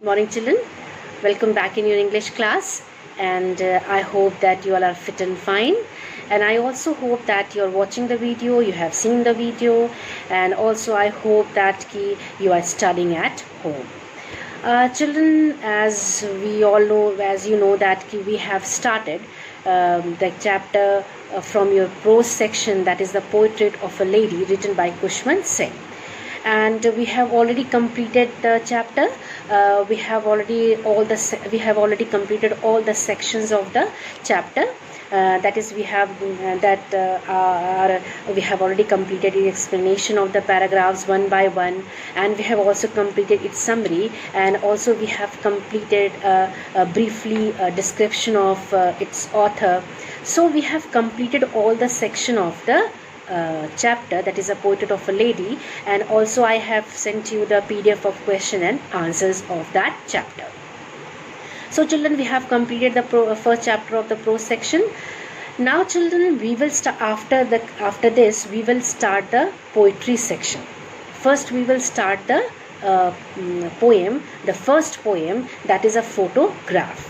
Good morning, children. Welcome back in your English class, and I hope that you all are fit and fine. And I also hope that you're watching the video, you have seen the video, and also I hope that you are studying at home. Children, as we all know, as you know, that we have started the chapter from your prose section, that is the Portrait of a Lady, written by Kushman Singh. And we have already completed the chapter. We have already completed all the sections of the chapter. That is, we have already completed the explanation of the paragraphs one by one, and we have also completed its summary, and also we have completed briefly a description of its author. So we have completed all the section of the chapter, that is a Portrait of a Lady, and also I have sent you the PDF of question and answers of that chapter. So children, we have completed the first chapter of the prose section. Now children, we will start after this we will start the poetry section. First we will start the poem, the first poem, that is a photograph.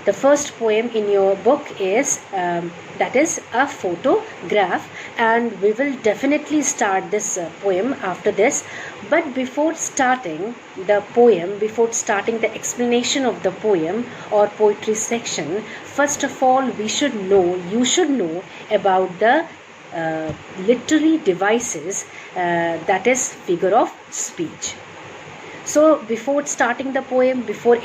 The first poem in your book is that is a photograph, and we will definitely start this poem after this. But before starting the poem, before starting the explanation of the poem or poetry section, first of all you should know about the literary devices, that is figure of speech. So before starting the poem, before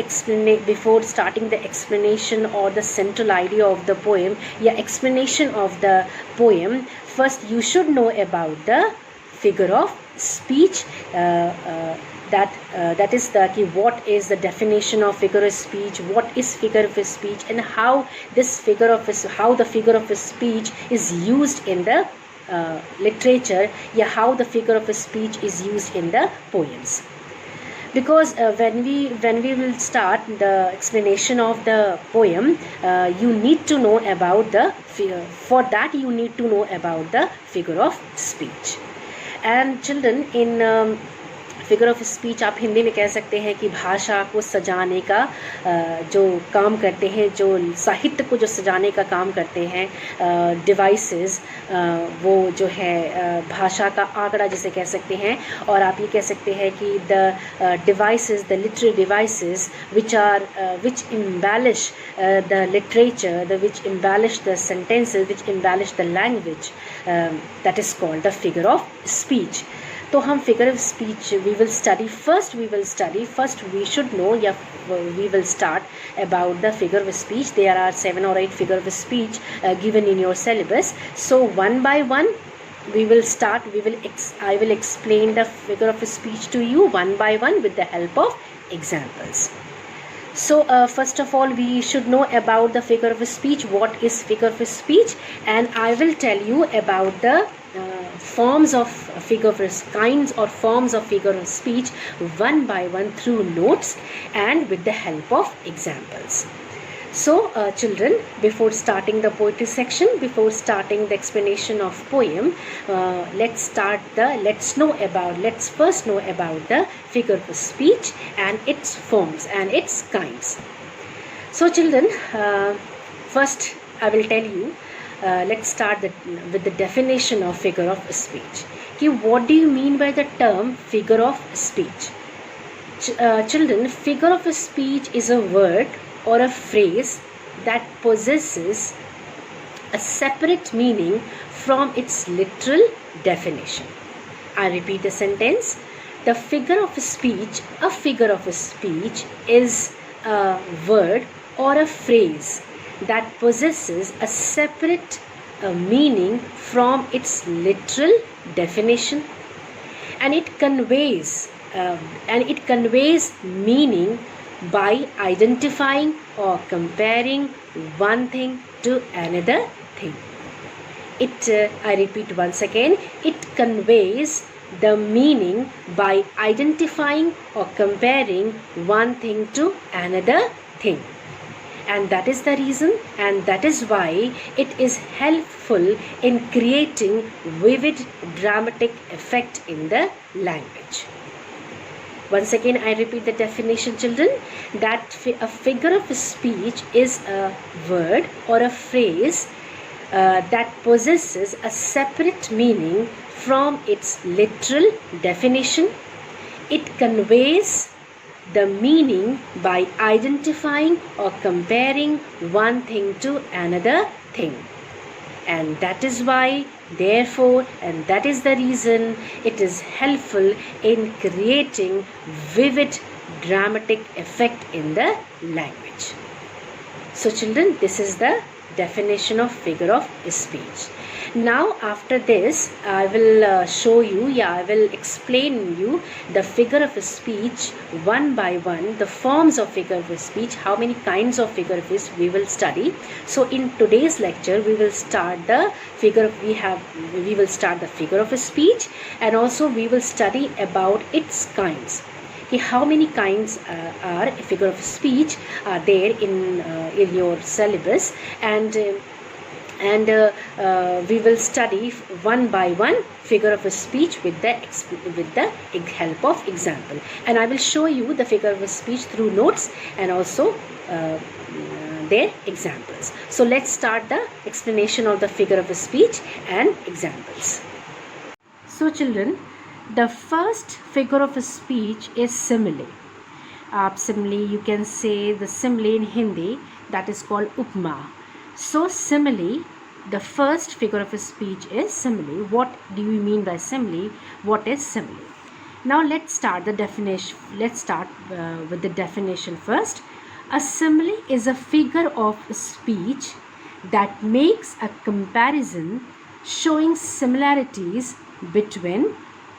starting the explanation or the central idea of the poem, explanation of the poem, first you should know about the figure of speech. That is what is the definition of figure of speech, what is figure of speech, and how the figure of speech is used in the literature, how the figure of speech is used in the poems. Because when we will start the explanation of the poem, you need to know about the figure of speech. And children, in figure of speech आप हिंदी में कह सकते हैं कि भाषा को सजाने का जो काम करते हैं, जो साहित्य को जो सजाने का काम करते हैं डिवाइसेस, वो जो है भाषा का आंकड़ा जिसे कह सकते हैं. और आप ये कह सकते हैं कि the devices, the literary devices which embellish the literature, which embellish the sentences, which embellish the language, that is called the figure of speech. तो हम figure of speech we should know, we will start about the figure of speech. There are 7 or 8 figure of speech given in your syllabus. So one by one we will start. I will explain the figure of speech to you one by one with the help of examples. So first of all, we should know about the figure of speech. What is figure of speech? And I will tell you about the kinds or forms of figure of speech one by one through notes and with the help of examples. So children, before starting the poetry section, before starting the explanation of poem, let's first know about the figure of speech and its forms and its kinds. So children, first I will tell you, let's start with the definition of figure of speech. What do you mean by the term figure of speech? Children, figure of speech is a word or a phrase that possesses a separate meaning from its literal definition. I repeat the sentence. A figure of speech is a word or a phrase that possesses a separate meaning from its literal definition, and it conveys meaning by identifying or comparing one thing to another thing. I repeat once again, it conveys the meaning by identifying or comparing one thing to another thing. And that is the reason, and that is why it is helpful in creating vivid dramatic effect in the language. Once again, I repeat the definition, children, that a figure of speech is a word or a phrase that possesses a separate meaning from its literal definition. It conveys the meaning by identifying or comparing one thing to another thing. And that is why, therefore, and that is the reason it is helpful in creating vivid dramatic effect in the language. So children, this is the definition of figure of speech. Now after this, I will show you, I will explain you the figure of speech one by one, the forms of figure of speech, how many kinds of figure of speech we will study. So in today's lecture, we will start the figure of speech, and also we will study about its kinds. How many kinds are figure of speech are there in your syllabus, and we will study one by one figure of speech with the help of example, and I will show you the figure of speech through notes and also their examples. So let's start the explanation of the figure of speech and examples. So children, the first figure of speech is simile. Simile, you can say the simile in Hindi, that is called upma. So simile, the first figure of speech is simile. What do you mean by simile? What is simile? Now let's start the definition. Let's start with the definition first. A simile is a figure of speech that makes a comparison showing similarities between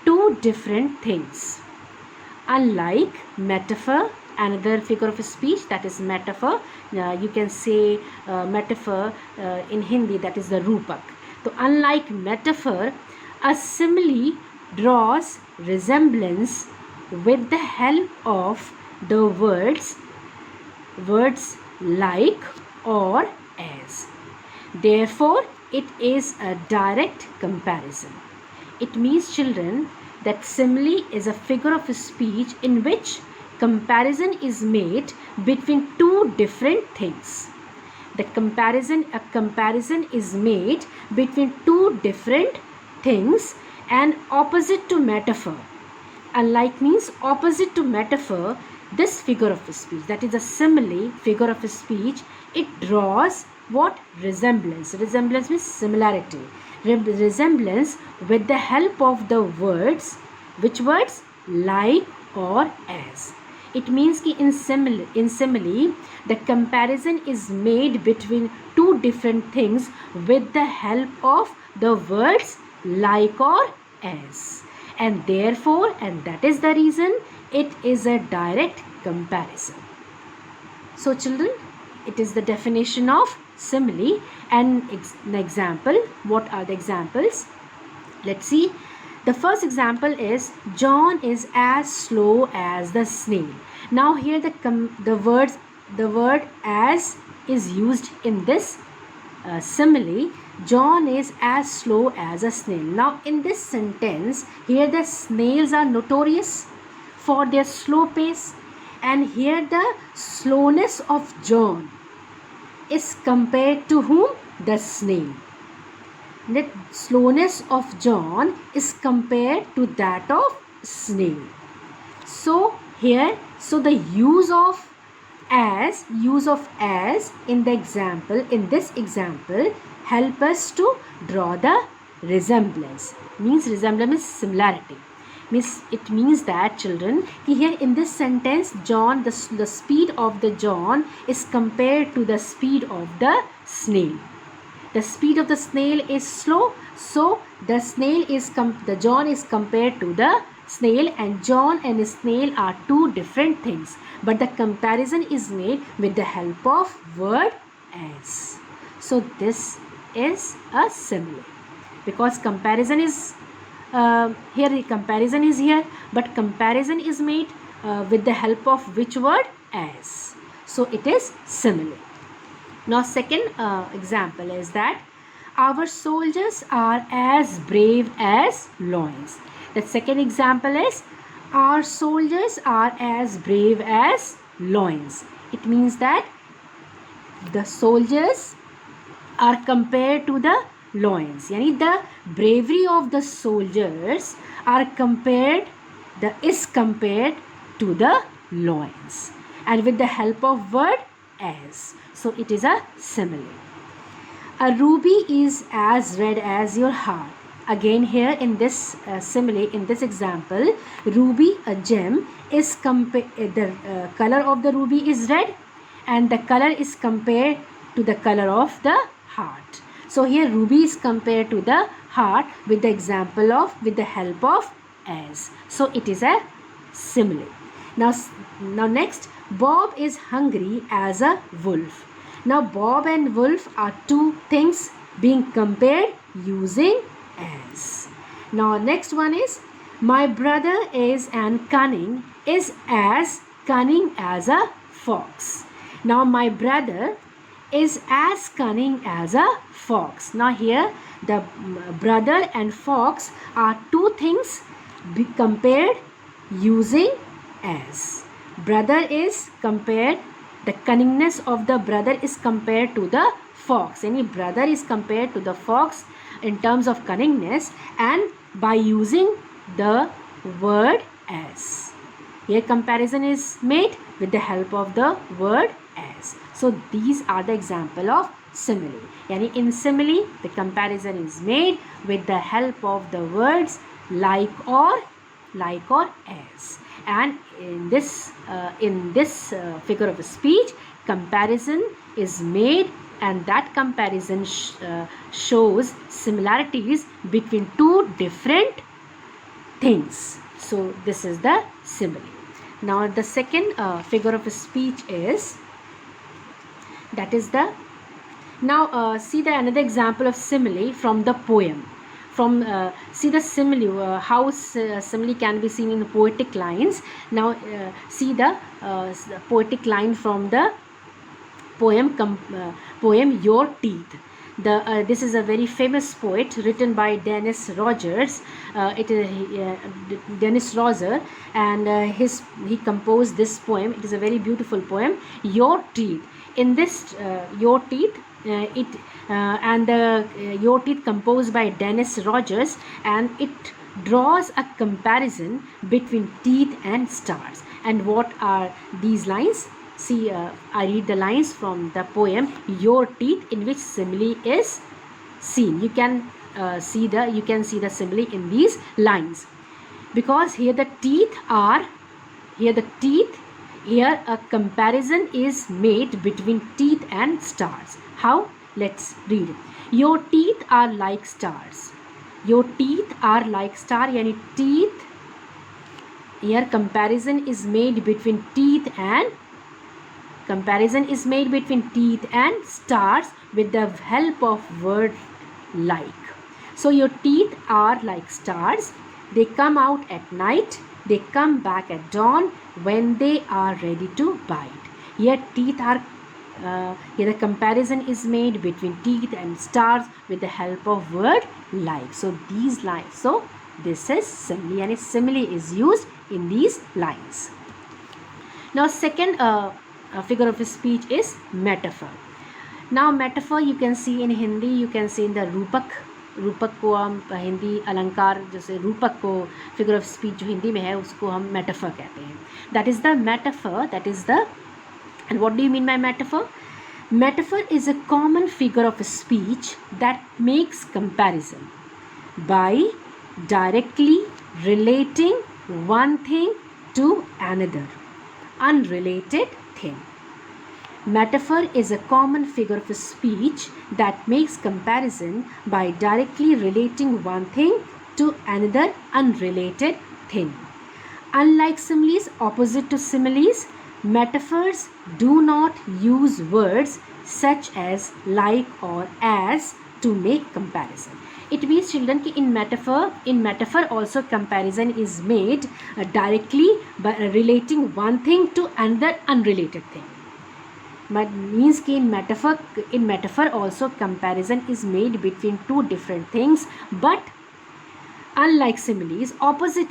two different things. Unlike metaphor, another figure of speech, that is metaphor, you can say metaphor in Hindi, that is the rupak. So unlike metaphor, a simile draws resemblance with the help of the words like or as. Therefore, it is a direct comparison. It means, children, that simile is a figure of speech in which comparison is made between two different things. A comparison is made between two different things and opposite to metaphor. Unlike means opposite to metaphor, this figure of speech, that is a simile figure of speech, it draws what? Resemblance. Resemblance means similarity. Resemblance with the help of the words. Which words? Like or as. It means that in simile, the comparison is made between two different things with the help of the words like or as. And therefore, and that is the reason, it is a direct comparison. So children, it is the definition of simile. And an example, what are the examples? Let's see. The first example is John is as slow as the snail. Now here the word as is used in this simile. John is as slow as a snail. Now in this sentence, here the snails are notorious for their slow pace, and here the slowness of John is compared to whom? The snail. The slowness of John is compared to that of snail. So here, so the use of as in the example, in this example, help us to draw the resemblance. Means resemblance is similarity. It means that, children, here in this sentence, John, the speed of the John is compared to the speed of the snail. The speed of the snail is slow, so the John is compared to the snail, and John and snail are two different things. But the comparison is made with the help of word as. So this is a simile, because comparison is here. Comparison is here, but comparison is made with the help of which word? As. So it is simile. Now second example is that our soldiers are as brave as lions. The second example is Our soldiers are as brave as lions. It means that the soldiers are compared to the lions. Yani the bravery of the soldiers are compared, is compared to the lions. And with the help of word as. So it is a simile. A ruby is as red as your heart. Again here in this simile, in this example, ruby, a gem, is the color of the ruby is red, and the color is compared to the color of the heart. So here ruby is compared to the heart with the example of, with the help of as. So it is a simile. Now next, Bob is hungry as a wolf. Now Bob and wolf are two things being compared using as. Now next one is, my brother is as cunning as a fox. Now my brother is as cunning as a fox. Now here the brother and fox are two things compared using as. Brother is compared, the cunningness of the brother is compared to the fox. Any brother is compared to the fox in terms of cunningness, and by using the word as. Here comparison is made with the help of the word as. So these are the example of simile. Yani in simile the comparison is made with the help of the words like or as. And in this figure of speech, comparison is made, and that comparison shows similarities between two different things. So this is the simile. Now the second figure of speech is, that is the, now see the another example of simile from the poem. From see the simile, how simile can be seen in poetic lines. Now see the poetic line from the poem Your Teeth. This is a very famous poet written by Dennis Rogers. Dennis Roger, and he composed this poem. It is a very beautiful poem, Your Teeth. In this Your Teeth, Your Teeth composed by Dennis Rogers, and it draws a comparison between teeth and stars. And what are these lines? See, I read the lines from the poem Your Teeth, in which simile is seen. You can see the simile in these lines, because here a comparison is made between teeth and stars. How? Let's read it. Your teeth are like stars. Your teeth are like star. Yani teeth. Here comparison is made between teeth and stars with the help of word like. So your teeth are like stars. They come out at night. They come back at dawn when they are ready to bite. Here teeth are here the comparison is made between teeth and stars with the help of word like. So these lines. So this is simile, and simile is used in these lines. Now second figure of speech is metaphor. Now metaphor you can see in Hindi, you can see in the रूपक को हम हिंदी अलंकार, जैसे रूपक को figure of speech जो हिंदी में है उसको हम मेटाफर कहते हैं. That is the metaphor, that is the, and what do you mean by metaphor? Metaphor is a common figure of speech that makes comparison by directly relating one thing to another unrelated thing. Metaphor is a common figure of speech that makes comparison by directly relating one thing to another unrelated thing. Unlike similes, opposite to similes, metaphors do not use words such as like or as to make comparison. It means children ki in metaphor also comparison is made directly by relating one thing to another unrelated thing. But means ki in metaphor also comparison is made between two different things, but Unlike similes,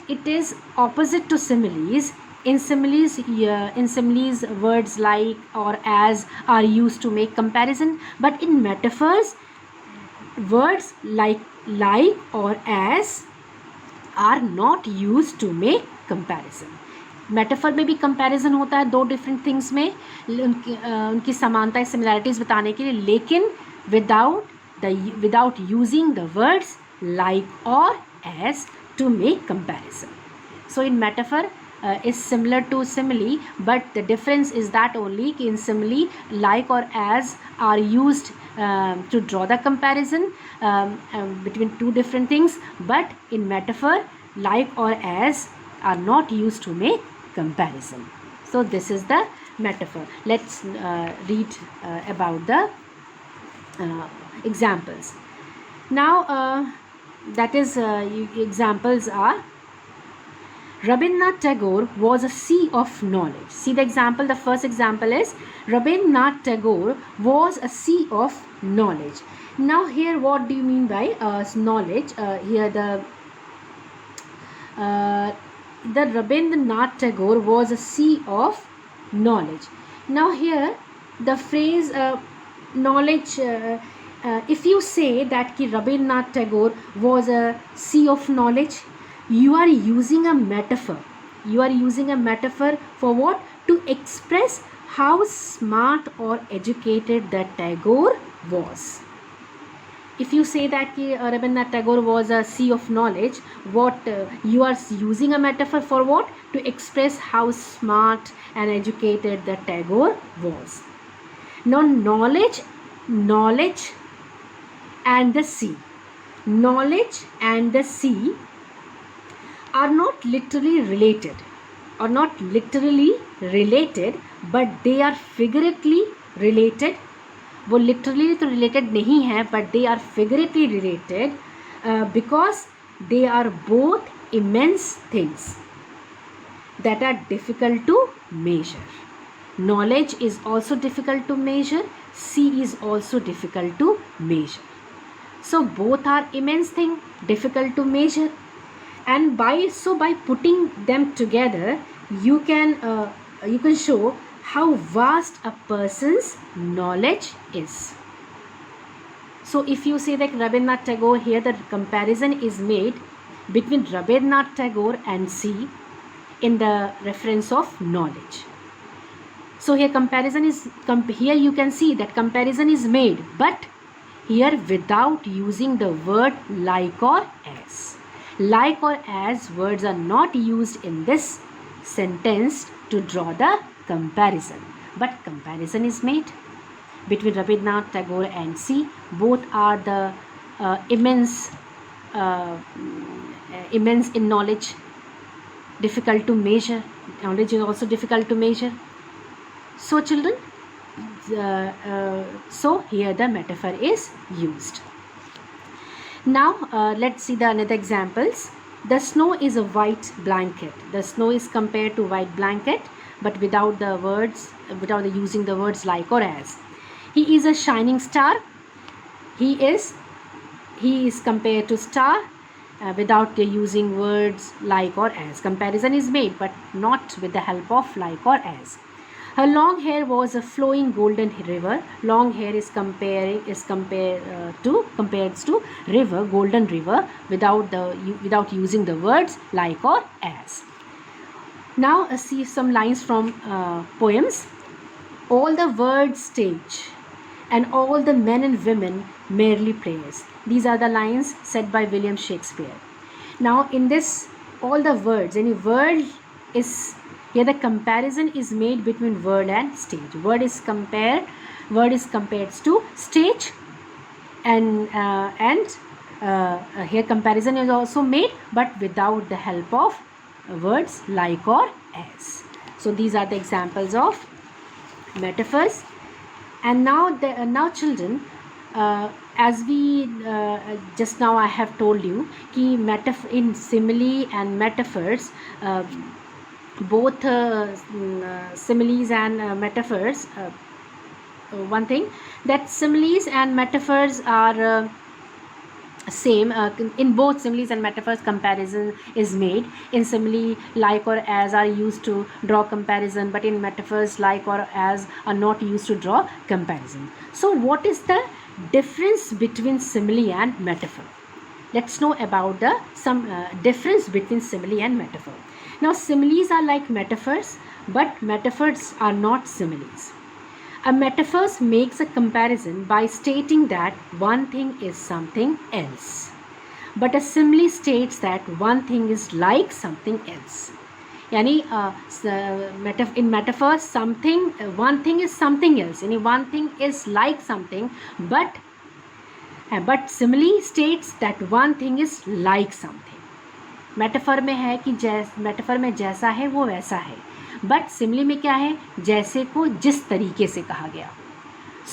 it is opposite to similes. In similes, words like or as are used to make comparison, but in metaphors, words like or as are not used to make comparison. Metaphor में भी comparison होता है दो different things में, उनकी समानता similarities बताने के लिए, लेकिन without using the words like और as to make comparison. So in metaphor is similar to simile, but the difference is that only in simile like or as are used to draw the comparison between two different things, but in metaphor like or as are not used to make comparison. So this is the metaphor. Let's read about the examples. Now that is examples are: Rabindranath Tagore was a sea of knowledge. See the example, the first example is Rabindranath Tagore was a sea of knowledge. Now here what do you mean by knowledge? Here the Rabindranath Tagore was a sea of knowledge. Now here the phrase knowledge, if you say that ki Rabindranath Tagore was a sea of knowledge, you are using a metaphor. You are using a metaphor for what? To express how smart or educated that Tagore was. If you say that Rabindranath Tagore was a sea of knowledge, what you are using a metaphor for what? To express how smart and educated the Tagore was. Now knowledge and the sea. Knowledge and the sea are not literally related, but they are figuratively related. वो literally तो related नहीं है, but they are figuratively related because they are both immense things that are difficult to measure. Knowledge is also difficult to measure. Sea is also difficult to measure. So both are immense thing, difficult to measure. And by putting them together, you can show how vast a person's knowledge is. So if you say that Rabindranath Tagore, here the comparison is made between Rabindranath Tagore and sea in the reference of knowledge. So here comparison is here you can see that comparison is made, but here without using the word like or as. Like or as words are not used in this sentence to draw the comparison, but comparison is made between Rabindranath Tagore and sea. Both are the immense in knowledge, difficult to measure. Knowledge is also difficult to measure. So children, so here the metaphor is used. Now let's see the another examples. The snow is a white blanket. The snow is compared to white blanket, but without the using the words like or as. He is a shining star. He is compared to star without using words like or as. Comparison is made, but not with the help of like or as. Her long hair was a flowing golden river. Long hair is compared to river, golden river, without using the words like or as. Now see some lines from poems. All the words stage, and all the men and women merely players. These are the lines said by William Shakespeare. Now in this, all the words, any word is here, the comparison is made between word and stage. Word is compared to stage, and here comparison is also made, but without the help of words like or as. So these are the examples of metaphors. And now children, as we just now I have told you कि in simile and metaphors, both similes and metaphors, one thing that similes and metaphors are same in both similes and metaphors. Comparison is made. In simile, like or as are used to draw comparison, but in metaphors, like or as are not used to draw comparison. So what is the difference between simile and metaphor? Let's know about the some difference between simile and metaphor. Now similes are like metaphors, but metaphors are not similes. A metaphor makes a comparison by stating that one thing is something else, but a simile states that one thing is like something else. यानी in metaphor something one thing is something else, यानी one thing is like something, but simile states that one thing is like something. Metaphor में है कि metaphor में जैसा है वो वैसा है, बट सिमिली में क्या है, जैसे को जिस तरीके से कहा गया.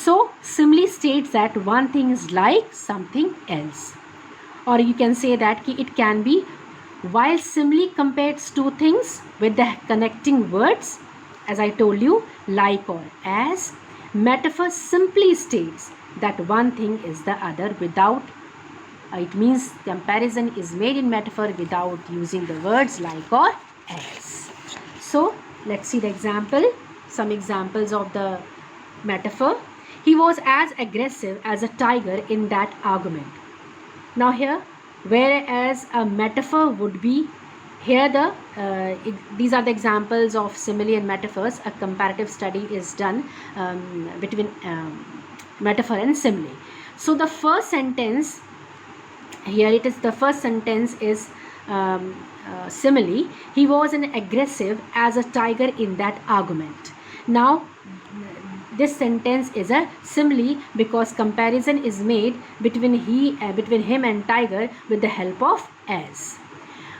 So simile states that one thing is like something else, और यू कैन से दैट कि it can be while simile compares two things with the connecting words, as I told you, like or as. Metaphor simply states that one thing is the other without it means comparison is made in metaphor without using the words like or as. So let's see the example, some examples of the metaphor. He was as aggressive as a tiger in that argument. Now here, whereas a metaphor would be, here these are the examples of simile and metaphors. A comparative study is done between metaphor and simile. So the first sentence here, it is the first sentence is simile. He was an aggressive as a tiger in that argument. Now this sentence is a simile because comparison is made between him and tiger with the help of as.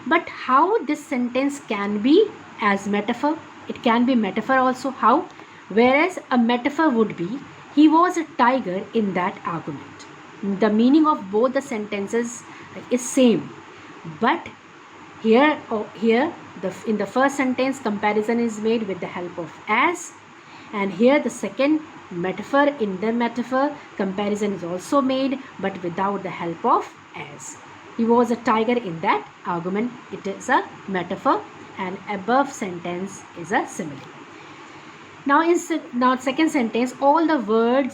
But how this sentence can be as metaphor? It can be metaphor also. How? Whereas a metaphor would be, he was a tiger in that argument. The meaning of both the sentences is same, but here in the first sentence comparison is made with the help of as, and here the second metaphor, in the metaphor comparison is also made but without the help of as. He was a tiger in that argument. It is a metaphor, and above sentence is a simile. Now second sentence, all the world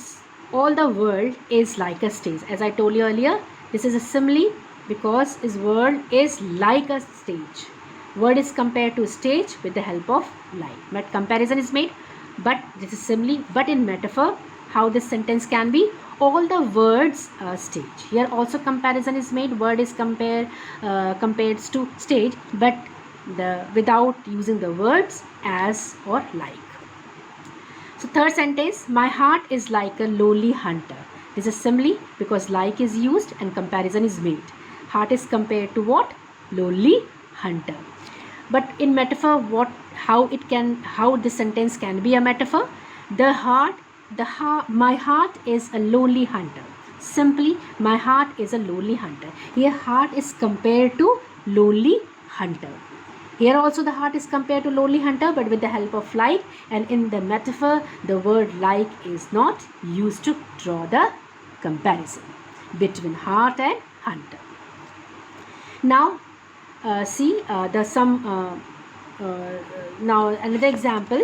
is like a stage. As I told you earlier, this is a simile because his world is like a stage. Word is compared to stage with the help of like. But comparison is made, but this is simile. But in metaphor, how this sentence can be, all the words stage. Here also comparison is made. Word is compared to stage, but without using the words as or like. So third sentence, my heart is like a lonely hunter. This is simile because like is used and comparison is made. Heart is compared to what? Lonely hunter. But in metaphor, how this sentence can be a metaphor? My heart is a lonely hunter. Simply, my heart is a lonely hunter. Here heart is compared to lonely hunter. Here also the heart is compared to lonely hunter, but with the help of like, and in the metaphor the word like is not used to draw the comparison between heart and hunter. Now see now another example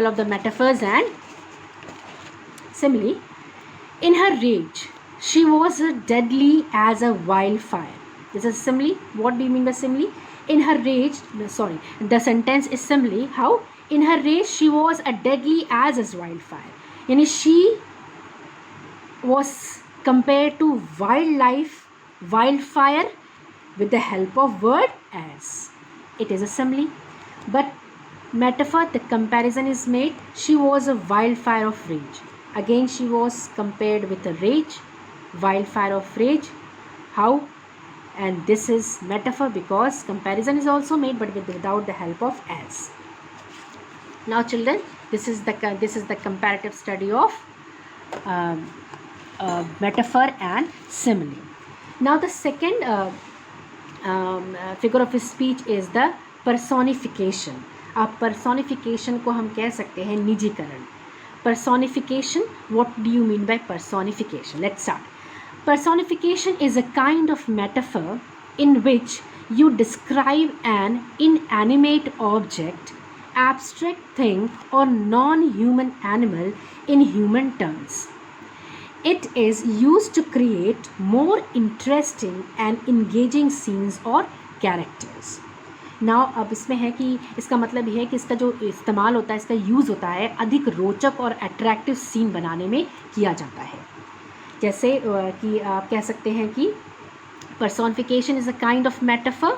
of the metaphors and simile. In her rage, she was deadly as a wildfire. This is simile. What do you mean by simile? In her rage, the sentence is simile. How? In her rage, she was deadly as a wildfire. Yani she was compared to wildfire with the help of word as. It is a simile. But metaphor, the comparison is made. She was a wildfire of rage. Again, she was compared with a rage, wildfire of rage. How? And this is metaphor because comparison is also made, but without the help of as. Now children, this is the comparative study of metaphor and simile. Now the second figure of speech is the personification. अब personification को हम कह सकते हैं निजीकरण. Personification. What do you mean by personification? Let's start. Personification is a kind of metaphor in which you describe an inanimate object, abstract thing, or non-human animal in human terms. It is used to create more interesting and engaging scenes or characters. Now अब इसमें है कि इसका मतलब ये है कि इसका जो इस्तेमाल होता है, इसका यूज़ होता है अधिक रोचक और अट्रैक्टिव सीन बनाने में किया जाता है. जैसे कि आप कह सकते हैं कि personification is a kind of metaphor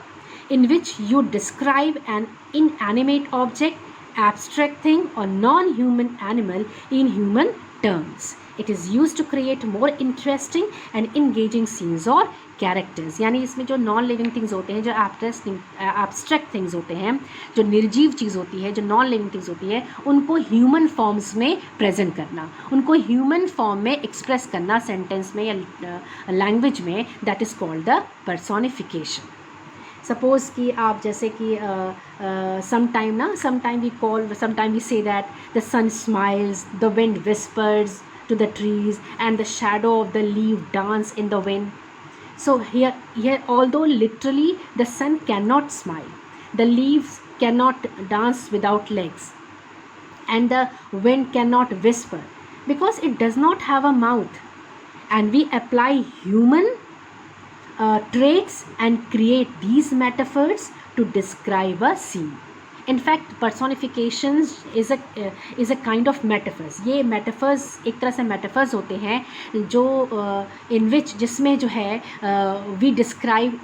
in which you describe an inanimate object, abstract thing, or non-human animal in human terms. It is used to create more interesting and engaging scenes or characters. यानी इसमें जो non living things होते हैं, जो abstract things होते हैं, जो निर्जीव चीज़ होती है, जो नॉन लिविंग थिंग्स होती है, उनको ह्यूमन फॉर्म्स में प्रेजेंट करना, उनको ह्यूमन फॉर्म में एक्सप्रेस करना सेंटेंस में या लैंग्वेज में, that is called the personification. Suppose कि आप जैसे कि sometime we say that the sun smiles, the wind whispers to the trees, and the shadow of the leaf dance in the wind. So here although literally the sun cannot smile, the leaves cannot dance without legs, and the wind cannot whisper because it does not have a mouth, and we apply human traits and create these metaphors to describe a scene. In fact, personifications is a kind of metaphors. ये metaphors एक तरह से metaphors होते हैं जो in which जिसमें जो है we describe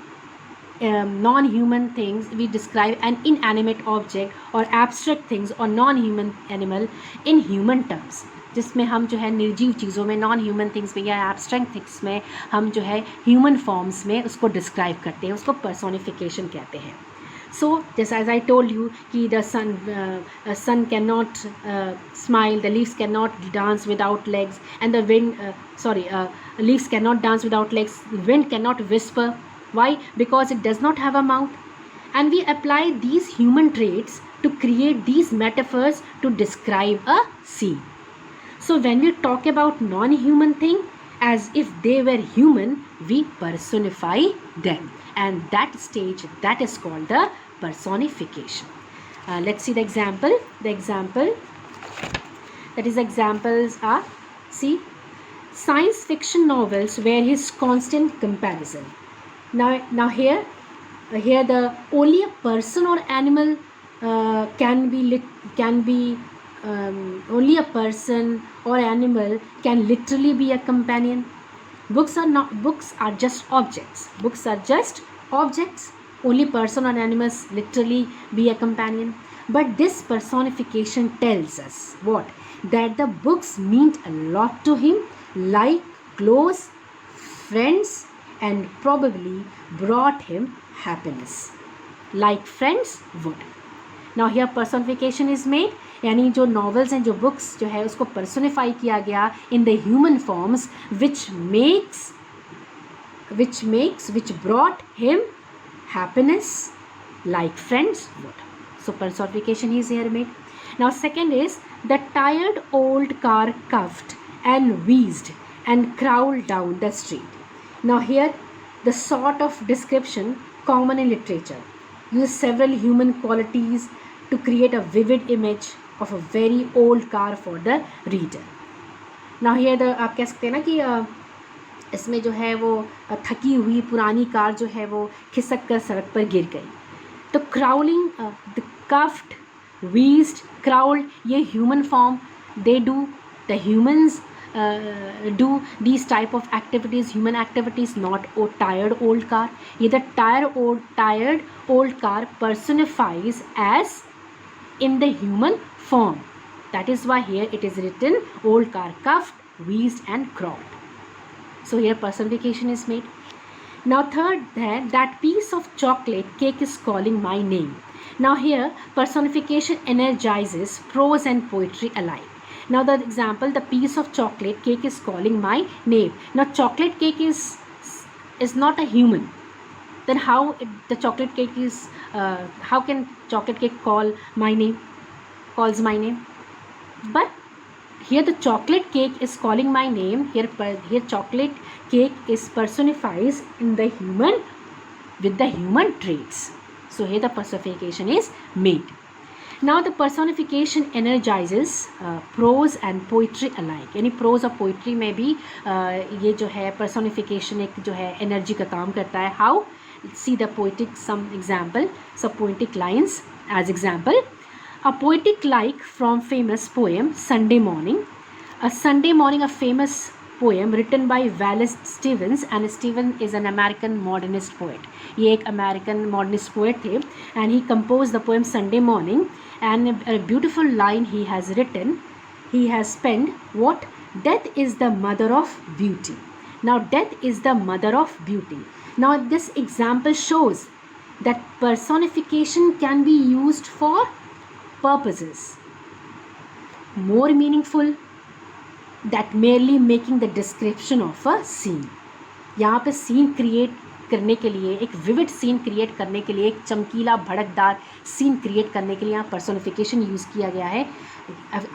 non-human things, we describe an inanimate object or abstract things or non-human animal in human terms. जिसमें हम जो है निर्जीव चीज़ों में, नॉन ह्यूमन थिंग्स में या एब्स्ट्रैक्ट थिंग्स में हम जो है ह्यूमन फॉर्म्स में उसको डिस्क्राइब करते हैं, उसको पर्सोनिफिकेशन कहते हैं. So, just as I told you, कि the sun cannot smile, the leaves cannot dance without legs, and the leaves cannot dance without legs, the wind cannot whisper. Why? Because it does not have a mouth. And we apply these human traits to create these metaphors to describe a scene. So, when we talk about non-human thing, as if they were human, we personify them. And that stage, that is called the personification. Let's see the example. Examples are, see, science fiction novels were his constant comparison. Now here the only a person or animal only a person or animal can literally be a companion. Books are just objects. Only person or animals literally be a companion. But this personification tells us what? That the books meant a lot to him, like close friends, and probably brought him happiness, like friends would. Now here personification is made, यानी जो novels हैं, जो books जो है उसको personify किया गया in the human forms, which brought him happiness, like friends would. So personification is here made. Now second is, the tired old car coughed and wheezed and crawled down the street. Now here the sort of description common in literature uses several human qualities to create a vivid image of a very old car for the reader. Now here आप कह सकते हैं ना कि इसमें जो है वो थकी हुई पुरानी कार जो है वो खिसक कर सड़क पर गिर गई. तो crawling, the cuffed, wheezed, crawled, ये human form, they do, the humans do these type of activities, human activities, not a tired old car. ये the tired old car personifies as in the human form. That is why here it is written old car coughed, wheezed and crawled. So here personification is made. Now third, that piece of chocolate cake is calling my name. Now here personification energizes prose and poetry alike. Now the example, the piece of chocolate cake is calling my name. Now chocolate cake is not a human. Then how the chocolate cake is, how can chocolate cake calls my name? But Here the chocolate cake is calling my name. Here chocolate cake is personifies in the human with the human traits. So here the personification is made. Now the personification energizes prose and poetry alike. यानी prose और poetry में भी ये जो है personification एक जो है energy का काम करता है. How? See the poetic some example. Some poetic lines as example. A poetic like from famous poem Sunday Morning. A Sunday Morning, a famous poem written by Wallace Stevens, and Stevens is an American modernist poet. ये एक American modernist poet थे, and he composed the poem Sunday Morning, and a beautiful line he has written. He has penned, what? Death is the mother of beauty. Now death is the mother of beauty. Now this example shows that personification can be used for purposes more meaningful that merely making the description of a scene. यहाँ पे scene create करने के लिए, एक vivid scene create करने के लिए, एक चमकीला भड़कदार सीन क्रिएट करने के लिए यहाँ पर्सोनिफिकेशन यूज़ किया गया है.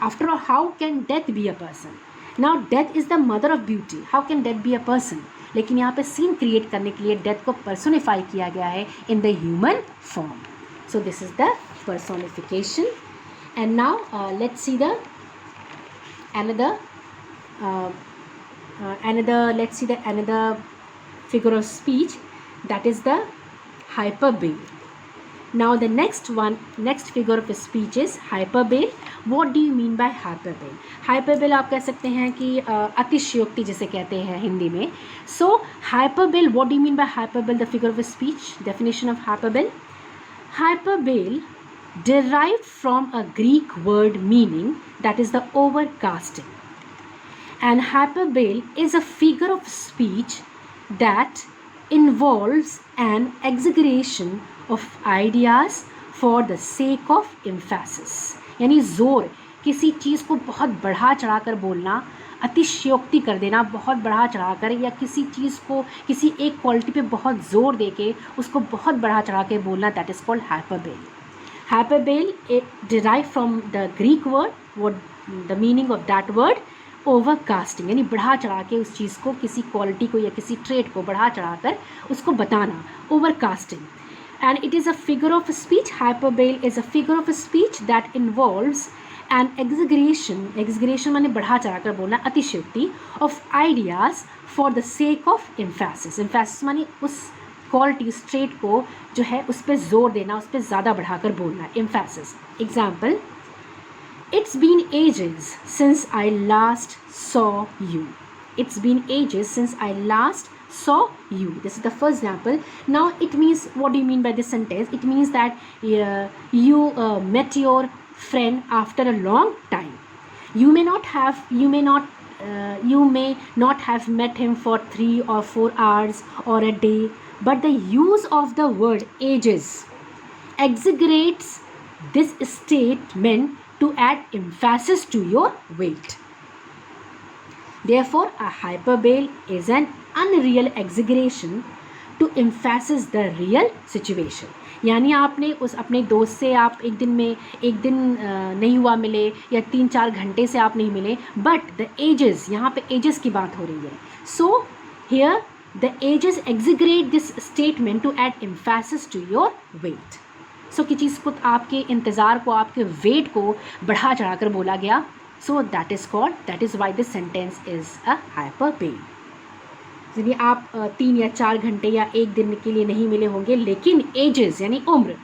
After all, how can death be a person? Now death is the mother of beauty. How can death be a person? लेकिन यहाँ पे सीन क्रिएट करने के लिए डेथ को पर्सोनिफाई किया गया है in the human form. So this is the personification. And now let's see the another figure of speech, that is the hyperbole. Now the next figure of speech is hyperbole. What do you mean by hyperbole? Hyperbole आप कह सकते हैं कि अतिशयोक्ति जिसे कहते हैं हिंदी में. So hyperbole, what do you mean by hyperbole? The figure of speech definition of hyperbole. Hyperbole derived from a Greek word meaning, that is the overcasting. And hyperbole is a figure of speech that involves an exaggeration of ideas for the sake of emphasis. यानी जोर, किसी चीज़ को बहुत बढ़ा चढ़ा कर बोलना, अतिशयोक्ति कर देना, बहुत बढ़ा चढ़ा कर, या किसी चीज़ को किसी एक क्वालिटी पे बहुत ज़ोर दे के उसको बहुत बढ़ा चढ़ा के बोलना, that is called hyperbole. Hyperbole derived from the Greek word. What the meaning of that word? Overcasting, यानी बढ़ा चढ़ा के उस चीज़ को, किसी क्वालिटी को या किसी ट्रेट को बढ़ा चढ़ा कर उसको बताना, overcasting. And it is a figure of speech. Hyperbole is a figure of speech that involves an exaggeration माने बढ़ा चढ़ा कर बोलना, अतिशयोक्ति, of ideas for the sake of emphasis. Emphasis माने उस क्वालिटी, स्ट्रेट को जो है उस पर जोर देना, उस पर ज़्यादा बढ़ाकर बोलना, emphasis. Example, it's been ages since I last saw you. It's been ages since I last saw you. This is the first example. Now it means, what do you mean by this sentence? It means that you met your friend after a long time. You may not have met him for 3 or 4 hours or a day, but the use of the word ages exaggerates this statement to add emphasis to your weight. Therefore, a hyperbole is an unreal exaggeration to emphasize the real situation. यानी आपने उस अपने दोस्त से आप एक दिन नहीं हुआ मिले, या 3-4 घंटे से आप नहीं मिले, बट द एजेस, यहाँ पे एजेस की बात हो रही है. So here the ages exaggerate this statement to add emphasis to your weight. So किसी चीज़ को, आपके इंतज़ार को, आपके वेट को बढ़ा चढ़ा कर बोला गया. So that is why this sentence is a hyperbole. यानी आप 3 या 4 घंटे या एक दिन के लिए नहीं मिले होंगे, लेकिन एजेस यानी उम्र,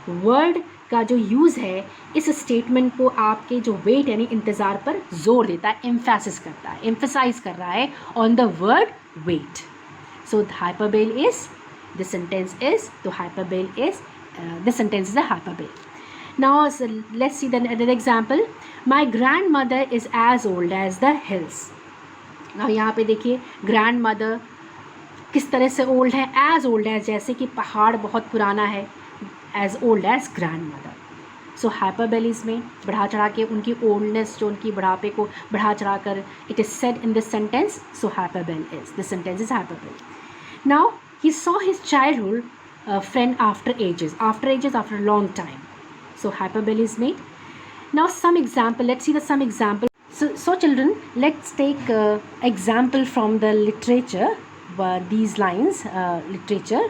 वर्ड का जो यूज़ है इस स्टेटमेंट को आपके जो वेट यानी इंतज़ार पर जोर देता है, एम्फेसिस करता है, एम्फेसाइज कर रहा है on the word wait. So the hyperbole is, this sentence is, the hyperbole is, this sentence is a hyperbole. Now let's see another example. My grandmother is as old as the hills. Now यहाँ पे देखिए grandmother किस तरह से old है, as old as जैसे कि पहाड़ बहुत पुराना है, as old as grandmother. So hyperboles में बढ़ा चढ़ा के उनकी oldness, जो उनकी बुढ़ापे को बढ़ा चढ़ा कर, it is said in this sentence. So hyperbole is, this sentence is hyperbole. Now he saw his childhood friend after a long time. So hyperbole is made. Now some example, let's see some example. So children, let's take example from the literature. These lines, literature,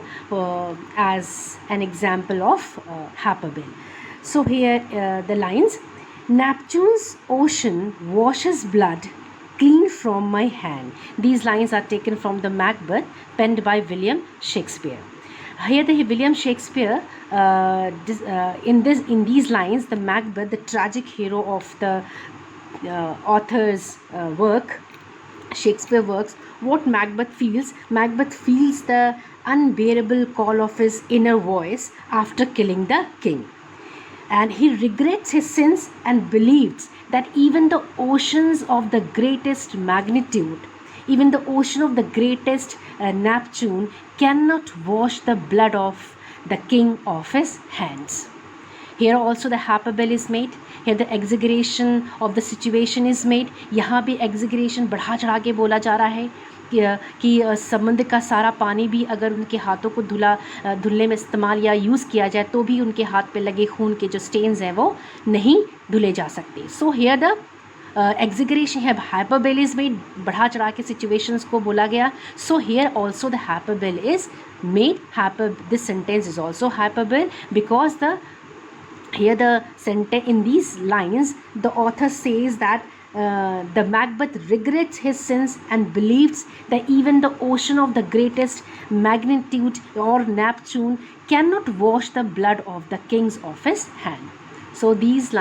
as an example of hyperbole. So here the lines: Neptune's ocean washes blood clean from my hand. These lines are taken from the Macbeth, penned by William Shakespeare. Here the William Shakespeare, in these lines, the Macbeth, the tragic hero of the author's work, Shakespeare works, what Macbeth feels the unbearable call of his inner voice after killing the king. And he regrets his sins and believes that even the oceans of the greatest magnitude, even the ocean of the greatest Neptune, cannot wash the blood of the king of his hands. Here also the hyperbole is made. Here the exaggeration of the situation is made. यहाँ भी exaggeration बढ़ा चढ़ा के बोला जा रहा है कि समुद्र का सारा पानी भी अगर उनके हाथों को धुलने में इस्तेमाल या यूज़ किया जाए तो भी उनके हाथ पे लगे खून के जो स्टेन्स हैं वो नहीं धुले जा सकते. सो हियर द exaggeration है, hyperbole is made, बढ़ा चढ़ा के situations को बोला गया. So here also the hyperbole is made. This sentence is also hyperbole because here the sentence in these lines the author says that the Macbeth regrets his sins and believes that even the ocean of the greatest magnitude or Neptune cannot wash the blood of the kings of his hand. So these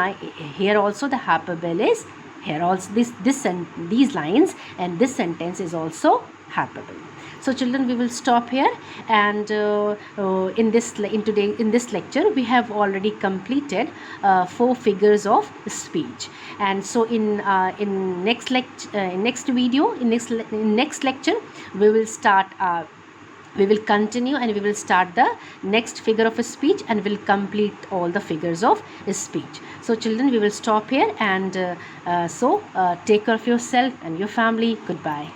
here also the hyperbole is here also these lines and this sentence is also hyperbole. So children, we will stop here, and in this lecture we have already completed 4 figures of speech. And so in next video, in next lecture, we will continue and we will start the next figure of a speech and will complete all the figures of speech. So children, we will stop here, and take care of yourself and your family. Goodbye.